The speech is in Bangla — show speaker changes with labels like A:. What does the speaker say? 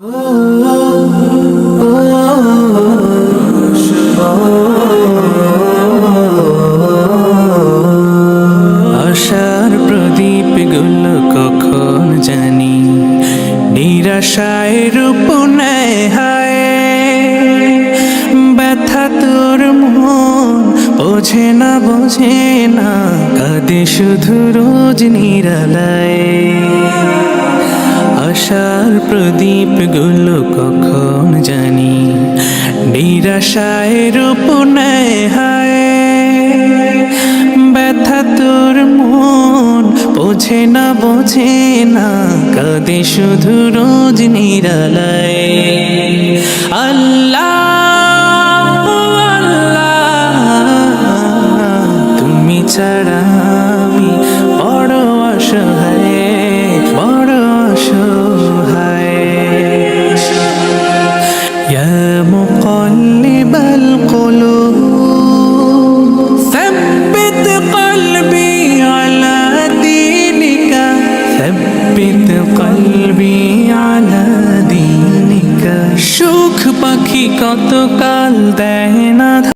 A: আশার প্রদীপ গুলো কখন জানি নিরাশায় রূপ নেয়, হায় ব্যথা তোর মন বোঝে না কাঁদে শুধু রোজ নিরালায়। আশার প্রদীপ গুলো কখন জানি নিরাশায় রূপ নেয়, হায় ব্যথা তোর মন বোঝে না কাঁদে শুধু রোজ নিরালায়। আল্লাহ আল্লাহ তুমি ছাড়া আমি বড় অসহায়, বড় অসহায়। ইয়া মুকাল্লিবাল কুলুব ثبت قلبي على دينك، ثبت قلبي على دينك। সুখ পাখি কত কাল দেয় না।